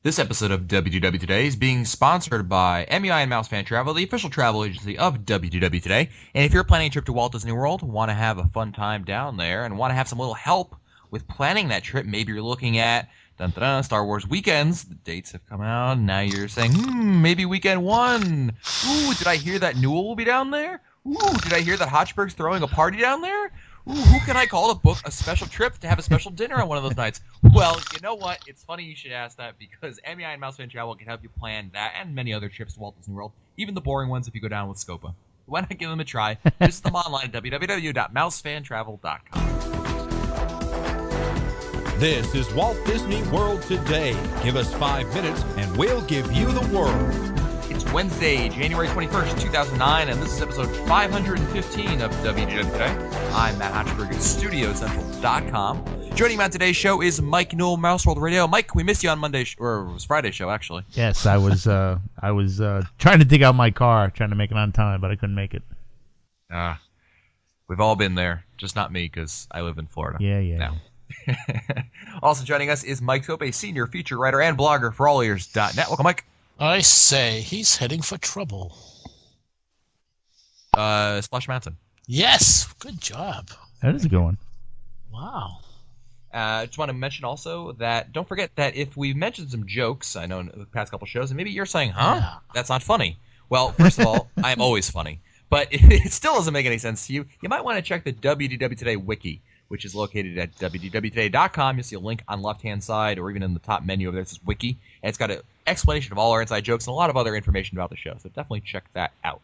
This episode of WDW Today is being sponsored by MEI and Mouse Fan Travel, the official travel agency of WDW Today. And if you're planning a trip to Walt Disney World, want to have a fun time down there, and want to have some little help with planning that trip, maybe you're looking at Star Wars weekends. The dates have come out, and now you're saying, maybe weekend one. Ooh, did I hear that Newell will be down there? Ooh, did I hear that Hotchberg's throwing a party down there? Ooh, who can I call to book a special trip to have a special dinner on one of those nights? Well, you know what? It's funny you should ask that because MEI and Mouse Fan Travel can help you plan that and many other trips to Walt Disney World, even the boring ones if you go down with Scopa. Why not give them a try? Visit them online at www.mousefantravel.com. This is Walt Disney World Today. Give us 5 minutes and we'll give you the world. It's Wednesday, January 21st, 2009, and this is episode 515 of WDW Today. I'm Matt Hotchberg at StudioCentral.com. Joining me on today's show is Mike Newell, Mouse World Radio. Mike, we missed you on Monday, or it was Friday's show, actually. Yes, I was trying to dig out my car, trying to make it on time, but I couldn't make it. We've all been there, just not me, because I live in Florida. Yeah. Now. Also joining us is Mike Tope, senior feature writer and blogger for allears.net. Welcome, Mike. I say he's heading for trouble. Splash Mountain. Yes, good job. That is a good one. Wow. Just want to mention also that don't forget that if we mentioned some jokes, I know in the past couple shows, and maybe you're saying, Yeah. That's not funny. Well, first of all, I am always funny. But if it still doesn't make any sense to you, you might want to check the WDW Today wiki, which is located at wdwtoday.com. You'll see a link on the left-hand side, or even in the top menu over there. It says wiki, and it's got an explanation of all our inside jokes and a lot of other information about the show, so definitely check that out.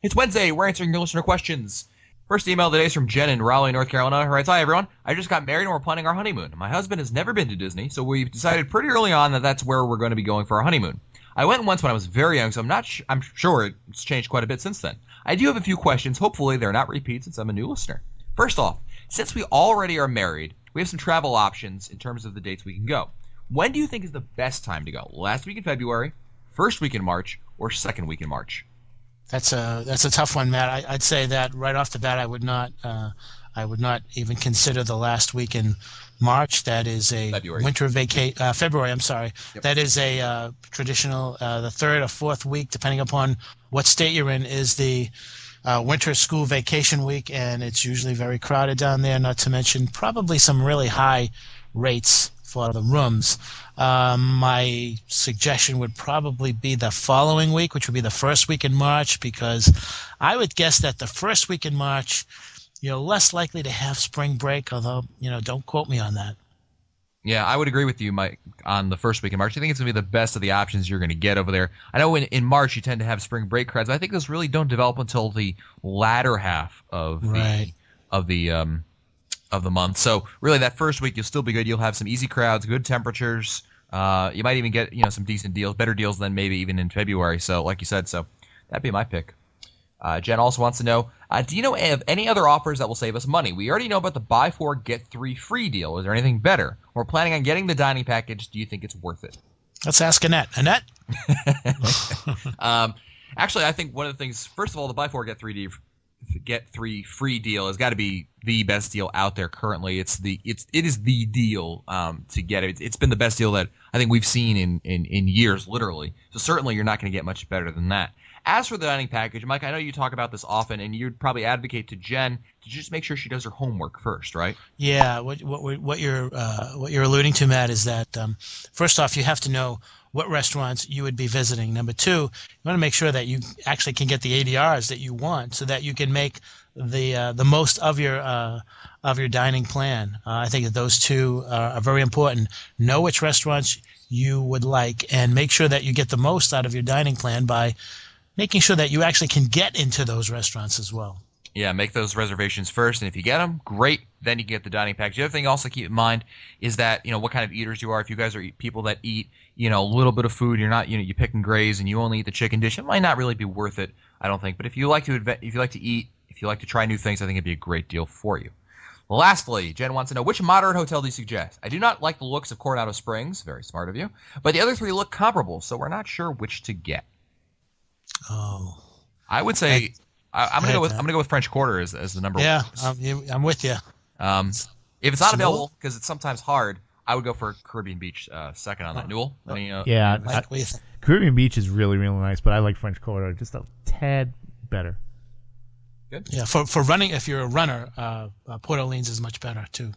It's Wednesday. We're answering your listener questions. First email today is from Jen in Raleigh, North Carolina. Who writes, "Hi, everyone. I just got married and we're planning our honeymoon. My husband has never been to Disney, so we've decided pretty early on that that's where we're going to be going for our honeymoon. I went once when I was very young, so I'm sure it's changed quite a bit since then. I do have a few questions. Hopefully they're not repeats since I'm a new listener. First off, since we already are married, we have some travel options in terms of the dates we can go. When do you think is the best time to go? Last week in February, first week in March, or second week in March?" That's a tough one, Matt. I'd say that right off the bat, I would not even consider the last week in March. That is a February. Winter vacation. February, I'm sorry. Yep. That is a traditional, the third or fourth week, depending upon what state you're in, is the winter school vacation week, and it's usually very crowded down there, not to mention probably some really high rates for the rooms. My suggestion would probably be the following week, which would be the first week in March, because I would guess that the first week in March, you're less likely to have spring break, although, don't quote me on that. Yeah, I would agree with you, Mike, on the first week in March. I think it's going to be the best of the options you're going to get over there. I know in March you tend to have spring break crowds, but I think those really don't develop until the latter half of the month. So really that first week you'll still be good. You'll have some easy crowds, good temperatures. You might even get some decent deals, better deals than maybe even in February. So like you said, so that'd be my pick. Jen also wants to know, do you know of any other offers that will save us money? We already know about the buy 4, get 3 free deal. Is there anything better? We're planning on getting the dining package. Do you think it's worth it? Let's ask Annette. Annette? Actually, I think one of the things, first of all, the buy 4, get 3 free deal has got to be the best deal out there currently. It is the deal to get it. It's been the best deal that I think we've seen in years, literally. So certainly you're not going to get much better than that. As for the dining package, Mike, I know you talk about this often, and you'd probably advocate to Jen to just make sure she does her homework first, right? Yeah. What you're alluding to, Matt, is that first off, you have to know what restaurants you would be visiting. Number two, you want to make sure that you actually can get the ADRs that you want, so that you can make the most of your dining plan. I think that those two are very important. Know which restaurants you would like, and make sure that you get the most out of your dining plan by making sure that you actually can get into those restaurants as well. Yeah, make those reservations first, and if you get them, great. Then you can get the dining package. The other thing also keep in mind is that, what kind of eaters you are. If you guys are people that eat, a little bit of food, you're not, you pick and graze, and you only eat the chicken dish, it might not really be worth it, I don't think. But if you like to eat, if you like to try new things, I think it'd be a great deal for you. Lastly, Jen wants to know, which moderate hotel do you suggest? I do not like the looks of Coronado Springs, very smart of you, but the other 3 look comparable, so we're not sure which to get. Oh, I would say I'm gonna go with French Quarter as the number one. Yeah, I'm with you. If it's not available, because it's sometimes hard, I would go for Caribbean Beach second on that. Newell? Yeah, Mike, what do you think? Caribbean Beach is really, really nice, but I like French Quarter just a tad better. Good. Yeah, for running, if you're a runner, Port Orleans is much better too.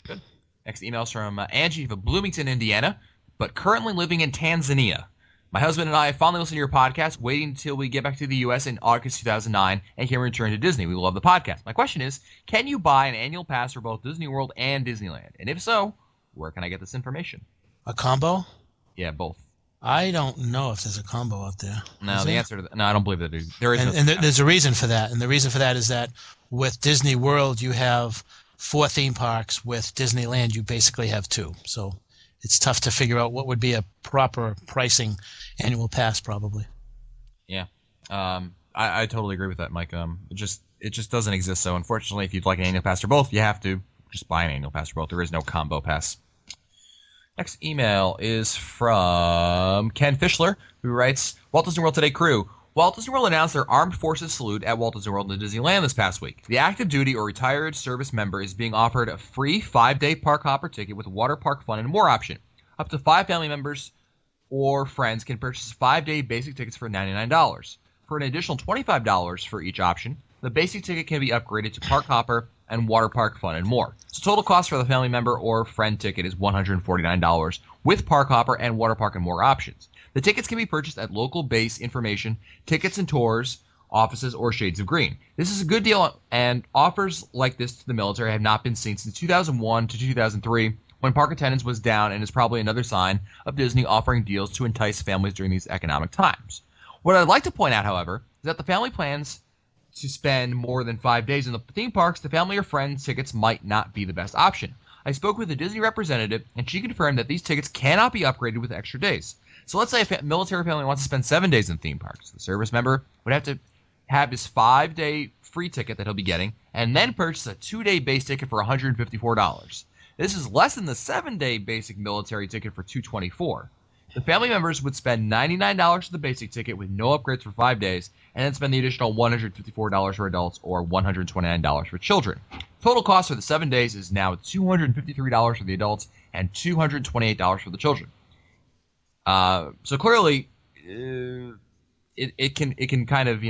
Good. Next email's from Angie of Bloomington, Indiana, but currently living in Tanzania. My husband and I fondly listen to your podcast, waiting until we get back to the U.S. in August 2009 and can return to Disney. We love the podcast. My question is, can you buy an annual pass for both Disney World and Disneyland? And if so, where can I get this information? A combo? Yeah, both. I don't know if there's a combo out there. No, Is the there? answer to no, I don't believe that there is. And there's a reason for that. And the reason for that is that with Disney World, you have 4 theme parks. With Disneyland, you basically have 2. So it's tough to figure out what would be a proper pricing annual pass, probably. Yeah, I totally agree with that, Mike. It just doesn't exist. So unfortunately, if you'd like an annual pass for both, you have to just buy an annual pass for both. There is no combo pass. Next email is from Ken Fischler, who writes, Walt Disney World Today crew. Walt Disney World announced their Armed Forces Salute at Walt Disney World and Disneyland this past week. The active duty or retired service member is being offered a free 5-day park hopper ticket with water park fun and more option. Up to 5 family members or friends can purchase 5-day basic tickets for $99. For an additional $25 for each option, the basic ticket can be upgraded to park hopper and water park fun and more. So total cost for the family member or friend ticket is $149 with park hopper and water park and more options. The tickets can be purchased at local base information, tickets and tours, offices, or Shades of Green. This is a good deal, and offers like this to the military have not been seen since 2001 to 2003 when park attendance was down, and is probably another sign of Disney offering deals to entice families during these economic times. What I'd like to point out, however, is that the family plans to spend more than 5 days in the theme parks, the family or friends tickets might not be the best option. I spoke with a Disney representative, and she confirmed that these tickets cannot be upgraded with extra days. So let's say a military family wants to spend 7 days in theme parks. The service member would have to have his 5-day free ticket that he'll be getting, and then purchase a 2-day base ticket for $154. This is less than the 7-day basic military ticket for $224. The family members would spend $99 for the basic ticket with no upgrades for 5 days, and then spend the additional $154 for adults or $129 for children. Total cost for the 7 days is now $253 for the adults and $228 for the children. So clearly, it can kind of,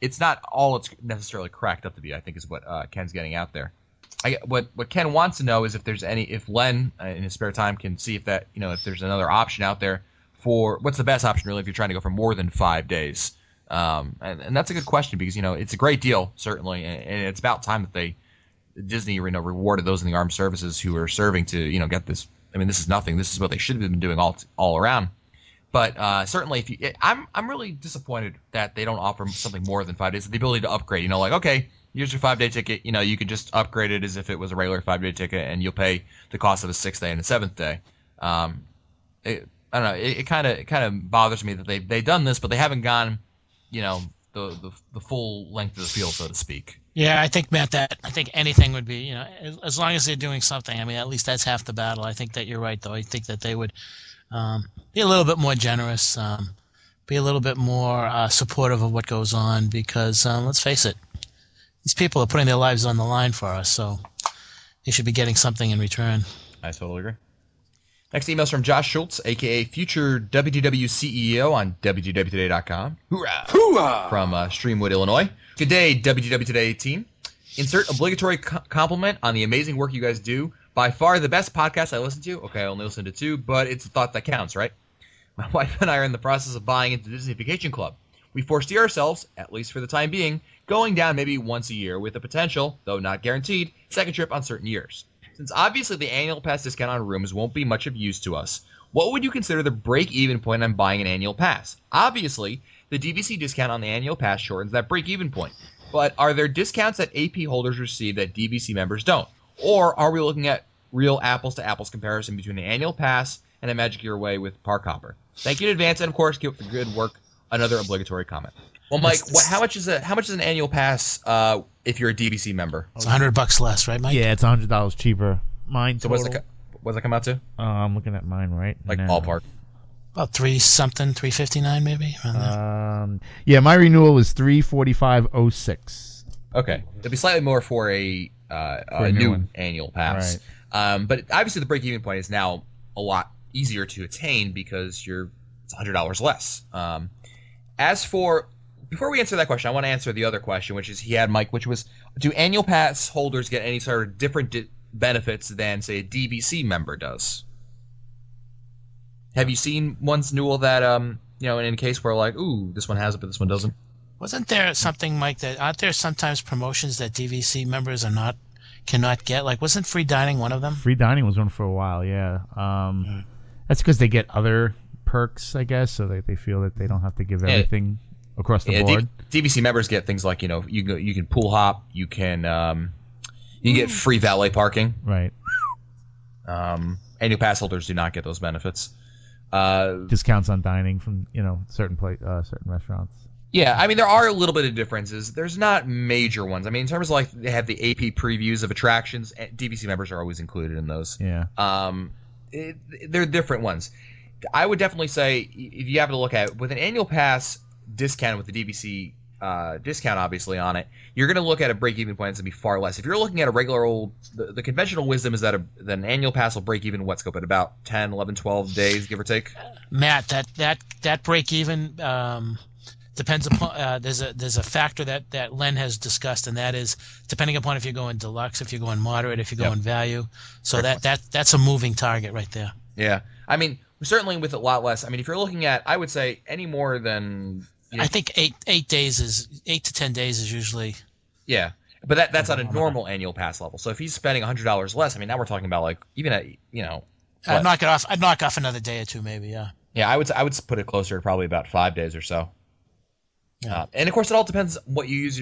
it's not all it's necessarily cracked up to be, I think is what Ken's getting out there. What Ken wants to know is if Len in his spare time can see if that, if there's another option out there for what's the best option really if you're trying to go for more than 5 days. And that's a good question because, it's a great deal, certainly. And it's about time that Disney, rewarded those in the armed services who are serving to, get this. I mean, this is nothing. This is what they should have been doing all around. But certainly, I'm really disappointed that they don't offer something more than 5 days. The ability to upgrade, okay, here's your 5-day ticket. You can just upgrade it as if it was a regular 5-day ticket, and you'll pay the cost of a 6th day and a 7th day. I don't know. It kind of bothers me that they've done this, but they haven't gone, the full length of the field, so to speak. Yeah, I think, Matt, I think anything would be, as long as they're doing something. I mean, at least that's half the battle. I think that you're right, though. I think that they would be a little bit more generous, be a little bit more supportive of what goes on because, let's face it, these people are putting their lives on the line for us, so they should be getting something in return. I totally agree. Next email is from Josh Schultz, a.k.a. future WDW CEO on WDWToday.com. Hoorah! Hoorah! From Streamwood, Illinois. Good day, WDW Today team. Insert obligatory compliment on the amazing work you guys do. By far the best podcast I listen to. Okay, I only listen to 2, but it's a thought that counts, right? My wife and I are in the process of buying into Disney Vacation Club. We foresee ourselves, at least for the time being, going down maybe once a year with a potential, though not guaranteed, second trip on certain years. Since obviously the annual pass discount on rooms won't be much of use to us, what would you consider the break-even point on buying an annual pass? Obviously, the DVC discount on the annual pass shortens that break-even point. But are there discounts that AP holders receive that DVC members don't? Or are we looking at real apples-to-apples comparison between an annual pass and a Magic Your Way with Park Hopper? Thank you in advance, and of course, keep up the good work. Another obligatory comment. Well, Mike, how much is an annual pass if you're a DVC member? It's $100 less, right, Mike? Yeah, it's $100 cheaper. Mine So total, what's it come out to? I'm looking at mine right Like now. ballpark. About $359 maybe. Around there. Yeah, my renewal was $345.06. Okay, it'd be slightly more for a new new one. annual pass. But obviously the break-even point is now a lot easier to attain because it's $100 less. Before we answer that question, I want to answer the other question, which is Mike, which was, do annual pass holders get any sort of different benefits than, say, a DVC member does? Have you seen ones, Newell, that in a case where like, ooh, this one has it, but this one doesn't? Wasn't there something, Mike, that aren't there sometimes promotions that DVC members cannot get? Like, wasn't free dining one of them? Free dining was one for a while, yeah. That's because they get other perks, I guess, so they feel that they don't have to give everything across the board. DVC members get things like, you can pool hop, you can get free valet parking. Right. Annual pass holders do not get those benefits. Discounts on dining from certain restaurants. Yeah, I mean, there are a little bit of differences. There's not major ones. I mean, in terms of like they have the AP previews of attractions, DVC members are always included in those. Yeah. They're different ones. I would definitely say if you have to look at it, with an annual pass discount with the DVC discount obviously on it, you're going to look at a break-even point that's going to be far less. If you're looking at a regular old, the conventional wisdom is that an annual pass will break even at about 10, 11, 12 days, give or take. Matt, that break-even depends upon there's a factor that Len has discussed, and that is depending upon if you're going deluxe, if you're going moderate, if you're going value. So that's a moving target right there. Yeah, I mean, certainly with a lot less. I mean, if you're looking at, I would say any more than I think 8 to 10 days is usually. Yeah, but that's on a normal annual pass level. So if he's spending $100 less, I mean, now we're talking about like even at I'd knock it off. I'd knock off another day or two, maybe. Yeah. Yeah, I would put it closer to probably about 5 days or so. Yeah. And of course, it all depends what you use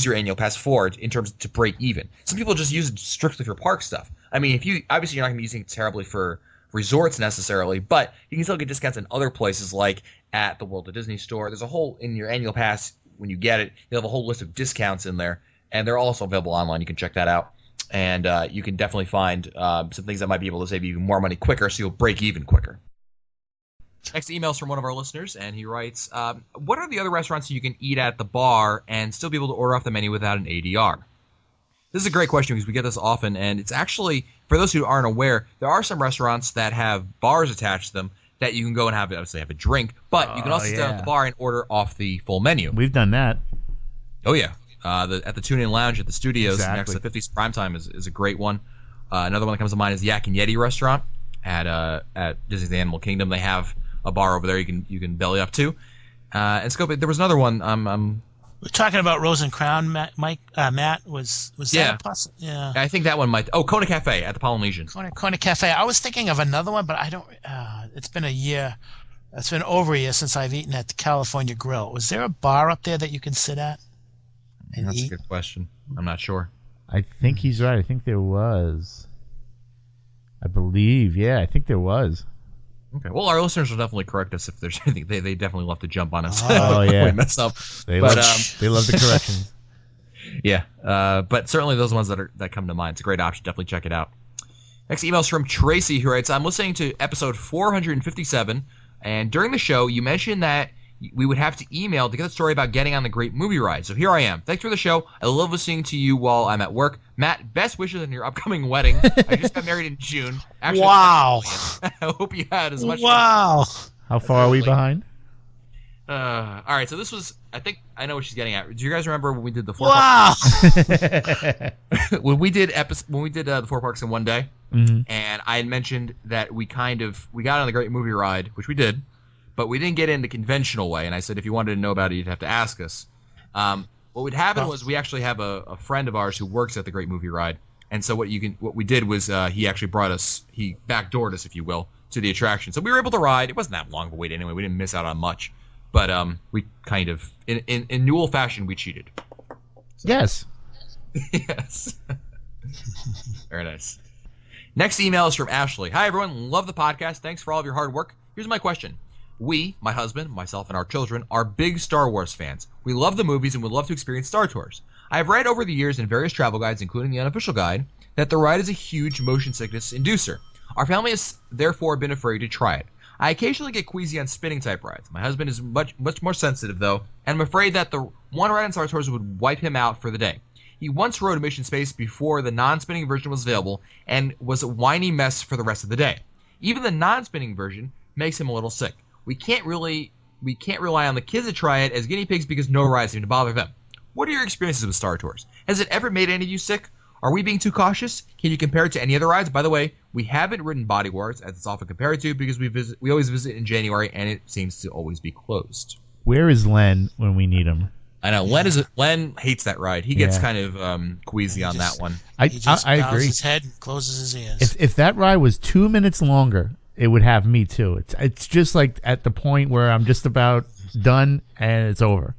your annual pass for in terms to break even. Some people just use it strictly for park stuff. I mean, obviously you're not going to be using it terribly for resorts necessarily, but you can still get discounts in other places like at the World of Disney store. There's a whole in your annual pass when you get it, you'll have a whole list of discounts in there, and they're also available online. You can check that out, and you can definitely find some things that might be able to save you even more money quicker, so you'll break even quicker. Next email is from one of our listeners, and he writes, what are the other restaurants you can eat at the bar and still be able to order off the menu without an ADR? This is a great question because we get this often, and it's actually, for those who aren't aware, there are some restaurants that have bars attached to them that you can go and have a drink, but you can also sit down at the bar and order off the full menu. We've done that. Oh, yeah. At the Tune-In Lounge at the studios next to 50's Primetime is a great one. Another one that comes to mind is the Yak and Yeti restaurant at Disney's Animal Kingdom. They have a bar over there you can belly up to. And Scope, there was another one. We're talking about Rose and Crown, Matt. Was that possible? Yeah. I think that one might. Oh, Kona Cafe at the Polynesian. Kona Cafe. I was thinking of another one, but I don't. It's been a year. It's been over a year since I've eaten at the California Grill. Was there a bar up there that you can sit at and That's eat? a good question. I'm not sure. I think he's right. I think there was. I believe. Yeah, I think there was. Okay. Well, our listeners will definitely correct us if there's anything. They definitely love to jump on us. Oh, yeah. We mess up. They love the corrections. Yeah. But certainly those ones that come to mind. It's a great option. Definitely check it out. Next email is from Tracy, who writes, I'm listening to episode 457, and during the show, you mentioned that we would have to email to get the story about getting on the Great Movie Ride. So here I am. Thanks for the show. I love listening to you while I'm at work. Matt, best wishes on your upcoming wedding. I just got married in June. Actually, wow. I hope you had as much Wow. How far are we behind? All right, so this was, I think I know what she's getting at. Do you guys remember when we did the four Wow. when we did the 4 parks in one day, Mm-hmm. and I had mentioned that we got on the Great Movie Ride, which we did, but we didn't get in the conventional way. And I said if you wanted to know about it, you'd have to ask us. What would happen was we actually have a friend of ours who works at the Great Movie Ride, and so what we did was he actually he backdoored us, if you will, to the attraction. So we were able to ride. It wasn't that long of a wait anyway. We didn't miss out on much, but we kind of in Newell fashion we cheated. So. Yes. Yes. Very nice. Next email is from Ashley. Hi, everyone. Love the podcast. Thanks for all of your hard work. Here's my question. We, my husband, myself, and our children, are big Star Wars fans. We love the movies and would love to experience Star Tours. I have read over the years in various travel guides, including the unofficial guide, that the ride is a huge motion sickness inducer. Our family has therefore been afraid to try it. I occasionally get queasy on spinning type rides. My husband is much more sensitive, though, and I'm afraid that the one ride in Star Tours would wipe him out for the day. He once rode Mission Space before the non-spinning version was available and was a whiny mess for the rest of the day. Even the non-spinning version makes him a little sick. We can't rely on the kids to try it as guinea pigs because no rides seem to bother them. What are your experiences with Star Tours? Has it ever made any of you sick? Are we being too cautious? Can you compare it to any other rides? By the way, we haven't ridden Body Wars, as it's often compared to, because we always visit in January, and it seems to always be closed. Where is Len when we need him? I know Len hates that ride. He gets kind of queasy on that one. I bows agree. his head and closes his ears. If that ride was 2 minutes longer, it would have me too. It's just like at the point where I'm just about done and it's over.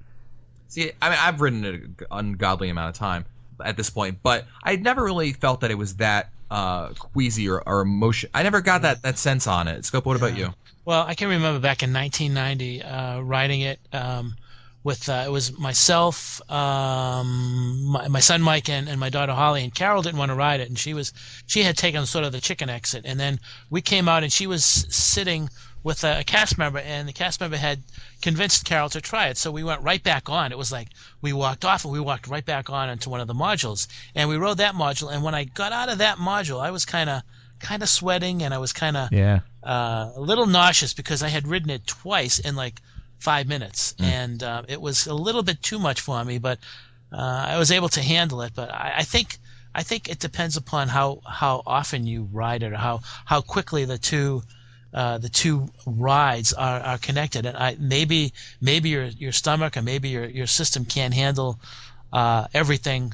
See, I mean, I've ridden an ungodly amount of time at this point, but I never really felt that it was that queasy or emotion. I never got that sense on it. Scope, what about you? Well, I can remember back in 1990 riding it with it was myself, my son Mike, and my daughter Holly. And Carol didn't want to ride it, and she had taken sort of the chicken exit. And then we came out, and she was sitting with a cast member, and the cast member had convinced Carol to try it. So we went right back on. It was like we walked off and we walked right back on into one of the modules, and we rode that module. And when I got out of that module, I was kind of sweating, and I was kind of a little nauseous because I had ridden it twice in like 5 minutes, and it was a little bit too much for me, but I was able to handle it. But I think it depends upon how often you ride it, or how quickly the two rides are connected. And maybe your stomach or maybe your system can't handle everything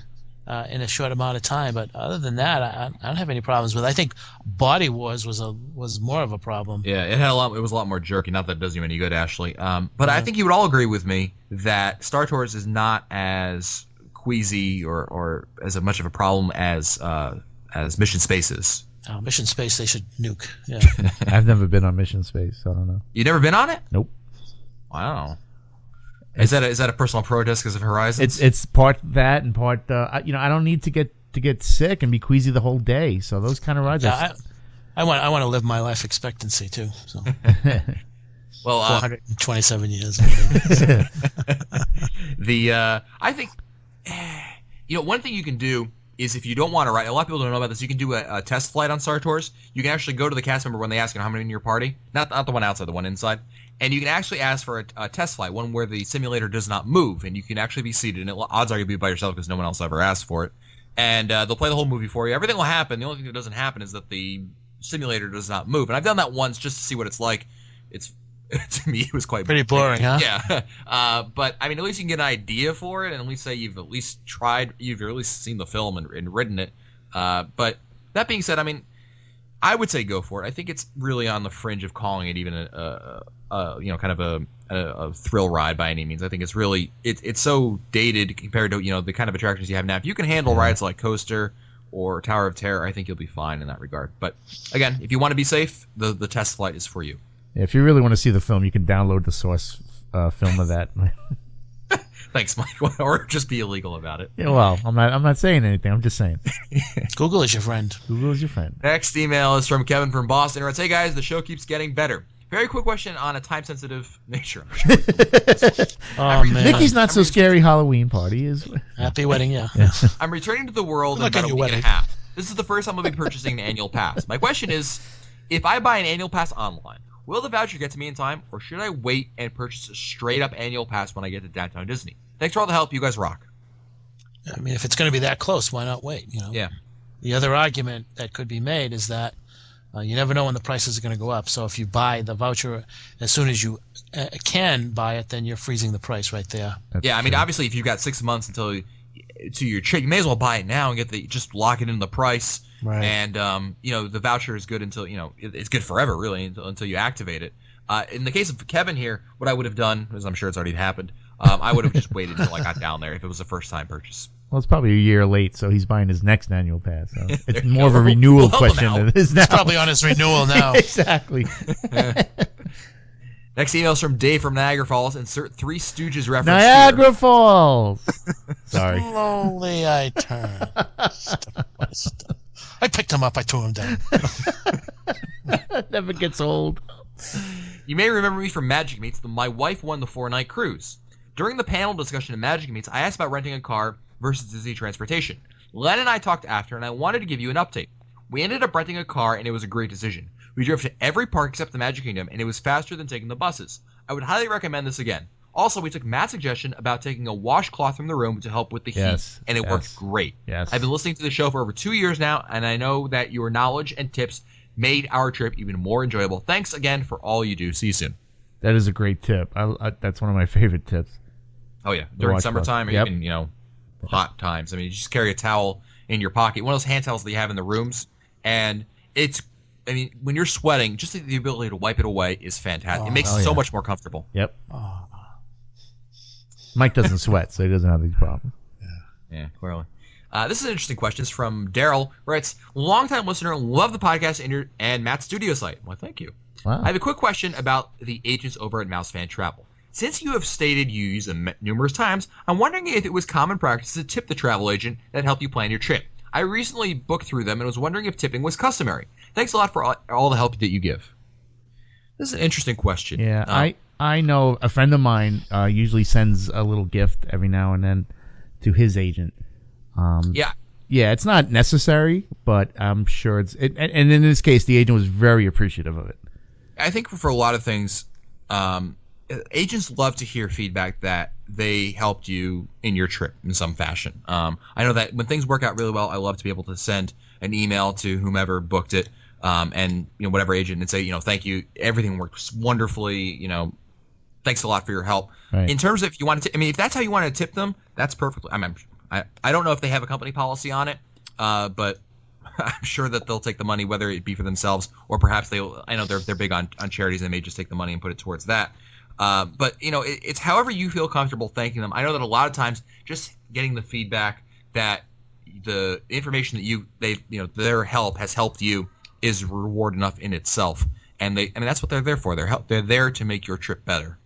in a short amount of time. But other than that, I don't have any problems with it. I think Body Wars was more of a problem. Yeah, it was a lot more jerky. Not that it does you any good, Ashley. But I think you would all agree with me that Star Tours is not as queasy or as much of a problem as Mission Space is. Mission Space, they should nuke. Yeah. I've never been on Mission Space, so I don't know. You never been on it? Nope. Wow. Is that a personal protest because of Horizons? It's part that and part I don't need to get sick and be queasy the whole day. So those kind of rides. Yeah, I want to live my life expectancy too. So. Well, 427 years. I think one thing you can do is, if you don't want to ride, a lot of people don't know about this, you can do a test flight on Star Tours. You can actually go to the cast member when they ask how many in your party, not the one outside, the one inside, and you can actually ask for a test flight, one where the simulator does not move, and you can actually be seated, and odds are you'll be by yourself because no one else ever asked for it, and they'll play the whole movie for you. Everything will happen. The only thing that doesn't happen is that the simulator does not move, and I've done that once just to see what it's like. It's to me, it was quite pretty boring, huh? Yeah. But I mean, at least you can get an idea for it, and at least say you've at least tried, you've at least seen the film and ridden it. But that being said, I mean, I would say go for it. I think it's really on the fringe of calling it even kind of a thrill ride by any means. I think it's really it's so dated compared to the kind of attractions you have now. If you can handle rides like Coaster or Tower of Terror, I think you'll be fine in that regard. But again, if you want to be safe, the test flight is for you. If you really want to see the film, you can download the source film of that. Thanks, Mike. Or just be illegal about it. Yeah, well, I'm not saying anything. I'm just saying. Google is your friend. Google is your friend. Next email is from Kevin from Boston. He writes, "Hey guys, the show keeps getting better. Very quick question on a time-sensitive nature." Oh man, Mickey's Not So Scary Halloween Party is happy wedding, yeah. I'm returning to the world in about a week and a half. This is the first time I'll be purchasing an annual pass. My question is, if I buy an annual pass online, will the voucher get to me in time, or should I wait and purchase a straight-up annual pass when I get to Downtown Disney? Thanks for all the help. You guys rock. I mean, if it's going to be that close, why not wait? Yeah. The other argument that could be made is that you never know when the prices are going to go up. So if you buy the voucher as soon as you can buy it, then you're freezing the price right there. Yeah, I mean, obviously, if you've got 6 months until your trip, you may as well buy it now and just lock it in the price. Right. And the voucher is good until it's good forever, really, until you activate it. In the case of Kevin here, what I would have done, as I'm sure it's already happened, I would have just waited until I got down there if it was a first-time purchase. Well, it's probably a year late, so he's buying his next annual pass. So it's more of a renewal question than it is now. It's probably on his renewal now. Exactly. Next email is from Dave from Niagara Falls. Insert Three Stooges reference. Niagara Falls. Sorry. Slowly I turn. Step. I picked him up. I threw him down. Never gets old. You may remember me from Magic Meets. My wife won the 4-night cruise. During the panel discussion at Magic Meets, I asked about renting a car versus Disney transportation. Len and I talked after, and I wanted to give you an update. We ended up renting a car, and it was a great decision. We drove to every park except the Magic Kingdom, and it was faster than taking the buses. I would highly recommend this again. Also, we took Matt's suggestion about taking a washcloth from the room to help with the heat, and it worked great. Yes. I've been listening to the show for over 2 years now, and I know that your knowledge and tips made our trip even more enjoyable. Thanks again for all you do. See you soon. That is a great tip. That's one of my favorite tips. Oh, yeah. During washcloth. summertime or Yep. even, hot times. I mean, you just carry a towel in your pocket, one of those hand towels that you have in the rooms, and when you're sweating, just the ability to wipe it away is fantastic. It makes it so much more comfortable. Yep. Mike doesn't sweat, so he doesn't have these problems. Yeah, clearly. This is an interesting question. It's from Daryl. Writes, longtime listener, love the podcast and Matt's studio site. Well, thank you. Wow. I have a quick question about the agents over at Mouse Fan Travel. Since you have stated you use them numerous times, I'm wondering if it was common practice to tip the travel agent that helped you plan your trip. I recently booked through them and was wondering if tipping was customary. Thanks a lot for all the help that you give. This is an interesting question. Yeah, I know a friend of mine usually sends a little gift every now and then to his agent. Yeah, it's not necessary, but I'm sure and in this case, the agent was very appreciative of it. I think for a lot of things, agents love to hear feedback that they helped you in your trip in some fashion. I know that when things work out really well, I love to be able to send an email to whomever booked it, and whatever agent, and say, thank you, everything worked wonderfully. Thanks a lot for your help. Right. In terms of if you want to, if that's how you want to tip them, that's perfectly. I don't know if they have a company policy on it, but I'm sure that they'll take the money, whether it be for themselves or perhaps they'll. I know they're big on charities, and they may just take the money and put it towards that. But it's however you feel comfortable thanking them. I know that a lot of times just getting the feedback that the information that their help has helped you is reward enough in itself, and that's what they're there for. They're there to make your trip better.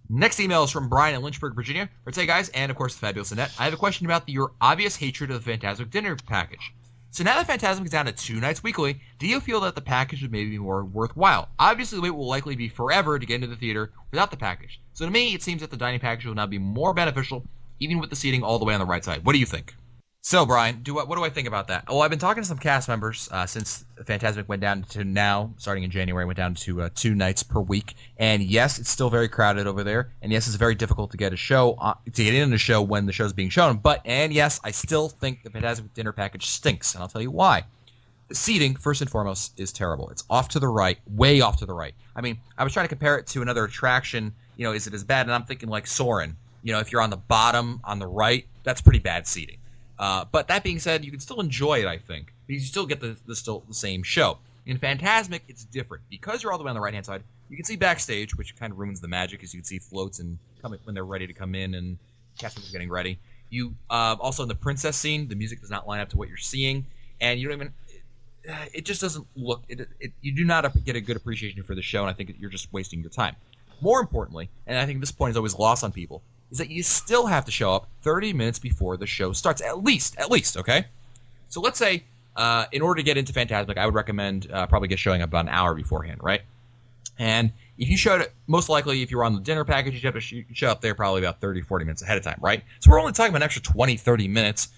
Next email is from Brian in Lynchburg, Virginia. Hey guys, and of course the fabulous Annette. I have a question about your obvious hatred of the Fantasmic dinner package. So now that Fantasmic is down to 2 nights weekly, do you feel that the package would maybe be more worthwhile? Obviously, the wait will likely be forever to get into the theater without the package. So to me, it seems that the dining package will now be more beneficial, even with the seating all the way on the right side. What do you think? So, Brian, what do I think about that? Well, I've been talking to some cast members since Fantasmic went down to now, starting in January, went down to 2 nights per week. And yes, it's still very crowded over there. And yes, it's very difficult to get a show to get in a show when the show's being shown. And yes, I still think the Fantasmic dinner package stinks, and I'll tell you why. The seating, first and foremost, is terrible. It's off to the right, way off to the right. I was trying to compare it to another attraction. Is it as bad? And I'm thinking like Soarin'. If you're on the bottom on the right, that's pretty bad seating. But that being said, you can still enjoy it, I think, because you still get the same show. In Fantasmic, it's different. Because you're all the way on the right-hand side, you can see backstage, which kind of ruins the magic, as you can see floats and when they're ready to come in and cast members getting ready. You also in the princess scene, the music does not line up to what you're seeing, and you don't even. It just doesn't look. You do not get a good appreciation for the show, and I think you're just wasting your time. More importantly, and I think this point is always lost on people, is that you still have to show up 30 minutes before the show starts, at least, okay? So let's say, in order to get into Fantasmic, I would recommend probably showing up about an hour beforehand, right? And if you showed it, most likely, if you were on the dinner package, you'd have to show up there probably about 30, 40 minutes ahead of time, right? So we're only talking about an extra 20, 30 minutes.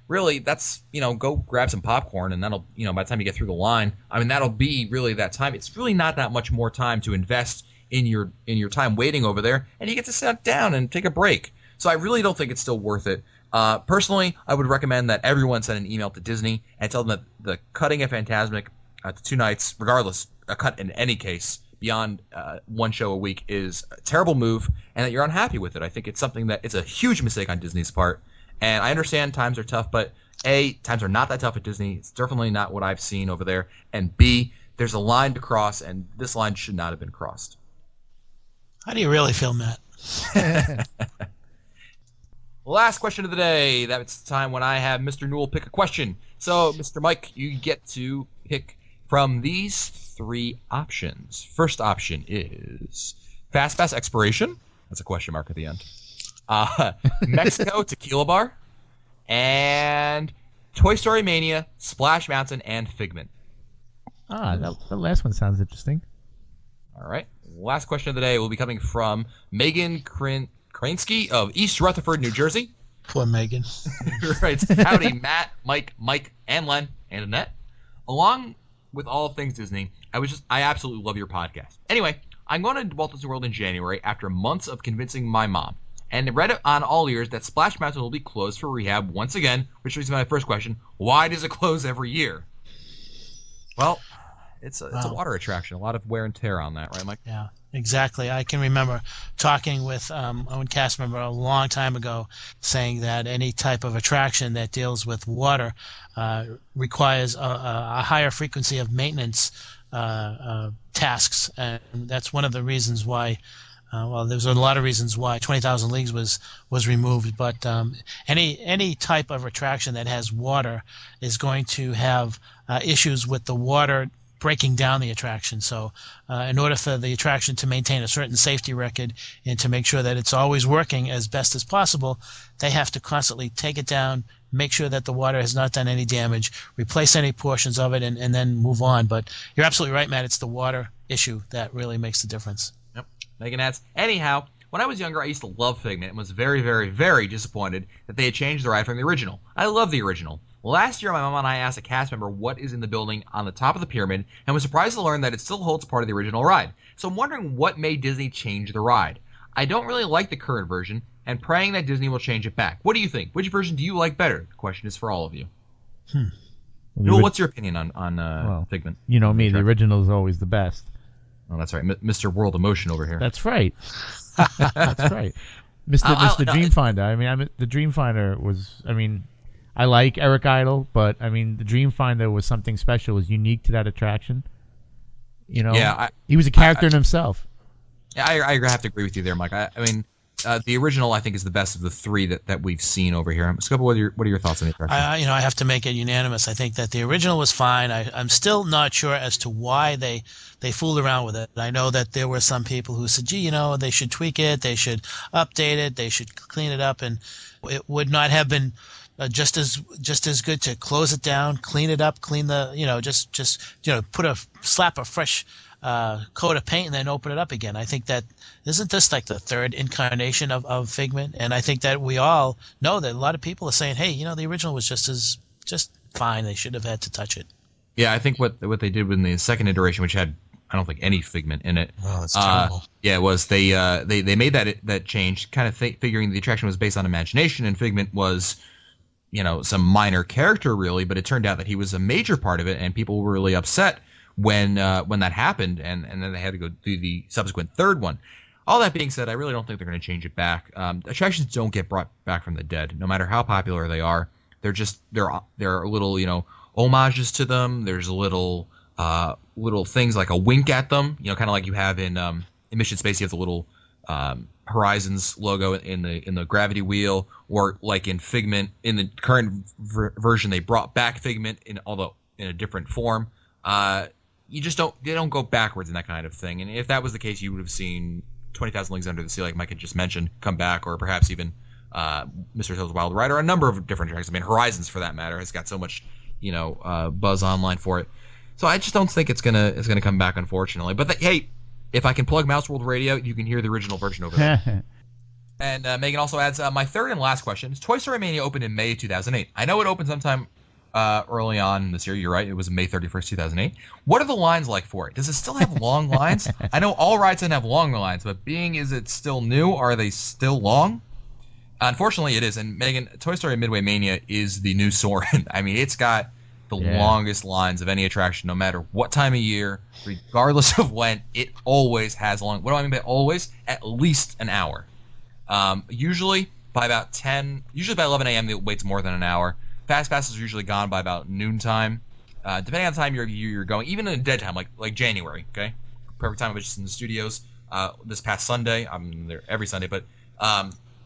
Really, that's, go grab some popcorn, and that'll, by the time you get through the line, that'll be really that time. It's really not that much more time to invest in your time waiting over there, and you get to sit down and take a break. So I really don't think it's still worth it. Personally, I would recommend that everyone send an email to Disney and tell them that the cutting of Fantasmic to 2 nights, regardless, a cut in any case, beyond 1 show a week is a terrible move, and that you're unhappy with it. I think it's something that it's a huge mistake on Disney's part, and I understand times are tough, but A, times are not that tough at Disney. It's definitely not what I've seen over there, and B, there's a line to cross, and this line should not have been crossed. How do you really feel, Matt? Last question of the day. That's the time when I have Mr. Newell pick a question. So, Mr. Mike, you get to pick from these 3 options. First option is Fast Pass Expiration. That's a question mark at the end. Mexico Tequila Bar. And Toy Story Mania, Splash Mountain, and Figment. The last one sounds interesting. All right. Last question of the day will be coming from Megan Kransky of East Rutherford, New Jersey. Poor Megan. Writes, howdy, Matt, Mike, and Len, and Annette. Along with all things Disney, I absolutely love your podcast. Anyway, I'm going to Walt Disney World in January after months of convincing my mom, and read it on all ears that Splash Mountain will be closed for rehab once again, which leads to my first question: why does it close every year? Well, it's a water attraction, a lot of wear and tear on that, right, Mike? Yeah, exactly. I can remember talking with Owen cast member a long time ago, saying that any type of attraction that deals with water requires a higher frequency of maintenance tasks, and that's one of the reasons why. There's a lot of reasons why 20,000 Leagues was removed, but any type of attraction that has water is going to have issues with the water breaking down the attraction. So in order for the attraction to maintain a certain safety record and to make sure that it's always working as best as possible, they have to constantly take it down, make sure that the water has not done any damage, replace any portions of it, and then move on. But you're absolutely right, Matt. It's the water issue that really makes the difference. Yep. Megan adds, anyhow, when I was younger, I used to love Figment and was very, very, very disappointed that they had changed the ride from the original. I love the original. Last year, my mom and I asked a cast member what is in the building on the top of the pyramid and was surprised to learn that it still holds part of the original ride. So I'm wondering what made Disney change the ride. I don't really like the current version and praying that Disney will change it back. What do you think? Which version do you like better? The question is for all of you. Newell, what's your opinion on Figment? You know me, the original is always the best. Oh, that's right. Mr. World Emotion over here. That's right. That's right. Mr. Dreamfinder. I mean, the Dreamfinder was, I like Eric Idle, but the Dreamfinder was something special. It was unique to that attraction. Yeah, he was a character in himself. Yeah, I have to agree with you there, Mike. The original, I think, is the best of the three that we've seen over here. Scopo, what are your thoughts on the attraction? I have to make it unanimous. I think that the original was fine. I'm still not sure as to why they fooled around with it. I know that there were some people who said, gee, they should tweak it, they should update it, they should clean it up, and it would not have been just as good to close it down, clean it up, clean the slap a fresh coat of paint and then open it up again. I think that isn't this like the third incarnation of Figment, and I think that we all know that a lot of people are saying, hey, the original was just fine. They should have had to touch it. Yeah, I think what they did in the second iteration, which had I don't think any Figment in it. Oh, that's terrible. Yeah, it was they made that change, kind of figuring the attraction was based on imagination, and Figment was some minor character really, but it turned out that he was a major part of it, and people were really upset when that happened, and then they had to go do the subsequent third one. All that being said, I really don't think they're going to change it back. Attractions don't get brought back from the dead, no matter how popular they are. There are little homages to them. There's little things like a wink at them, kind of like you have in Mission Space. You have the little Horizons logo in the gravity wheel, or like in Figment in the current version they brought back Figment although in a different form. They don't go backwards in that kind of thing. And if that was the case, you would have seen 20,000 Leagues Under the Sea, like Mike had just mentioned, come back, or perhaps even Mr. Toad's Wild Ride, or a number of different tracks. Horizons, for that matter, has got so much buzz online for it. So I just don't think it's gonna come back, unfortunately. But hey, if I can plug Mouse World Radio, you can hear the original version over there. And Megan also adds, my third and last question is: Toy Story Mania opened in May 2008. I know it opened sometime early on this year. You're right. It was May 31st, 2008. What are the lines like for it? Does it still have long lines? I know all rides didn't have long lines, but is it still new? Are they still long? Unfortunately, it is. And Megan, Toy Story Midway Mania is the new Soarin'. It's got the longest lines of any attraction, no matter what time of year, regardless of when. It always has long. What do I mean by always? At least an hour. Usually by 11 a.m. it waits more than an hour. Fast passes are usually gone by about noontime. Depending on the time you're going, even in dead time, like January, okay? Perfect time. I was just in the studios this past Sunday. I'm there every Sunday, but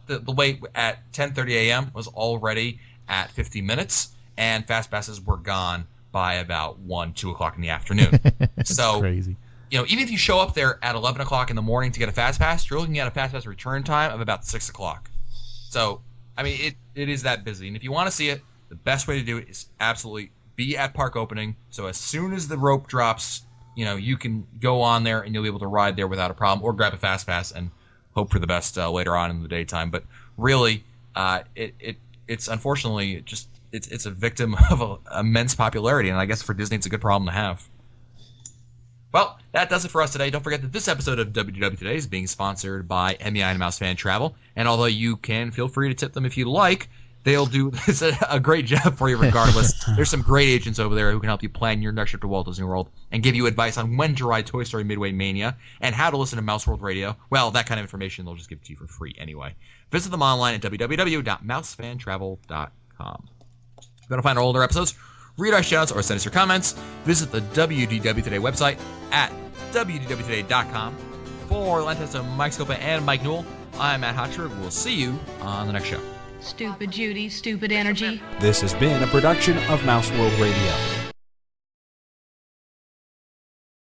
the wait at 10:30 a.m. was already at 50 minutes, and fast passes were gone by about 2 o'clock in the afternoon. So crazy. Even if you show up there at 11 o'clock in the morning to get a fast pass, you're looking at a fast pass return time of about 6 o'clock. So, it is that busy. And if you want to see it, the best way to do it is absolutely be at park opening. So as soon as the rope drops, you can go on there and you'll be able to ride there without a problem, or grab a fast pass and hope for the best later on in the daytime. But really, it's unfortunately just it's a victim of immense popularity, and I guess for Disney it's a good problem to have. Well, that does it for us today. Don't forget that this episode of WDW Today is being sponsored by MEI and Mouse Fan Travel, and although you can feel free to tip them if you like, they'll do a great job for you regardless. There's some great agents over there who can help you plan your next trip to Walt Disney World and give you advice on when to ride Toy Story Midway Mania and how to listen to Mouse World Radio. Well, that kind of information they'll just give it to you for free anyway. Visit them online at www.mousefantravel.com. If you want to find our older episodes, read our shoutouts, or send us your comments, visit the WDW Today website at wdwtoday.com. For Lantesto, Mike Scopa, and Mike Newell, I'm Matt Hotcher. We'll see you on the next show. Stupid Judy, stupid energy. This has been a production of Mouse World Radio.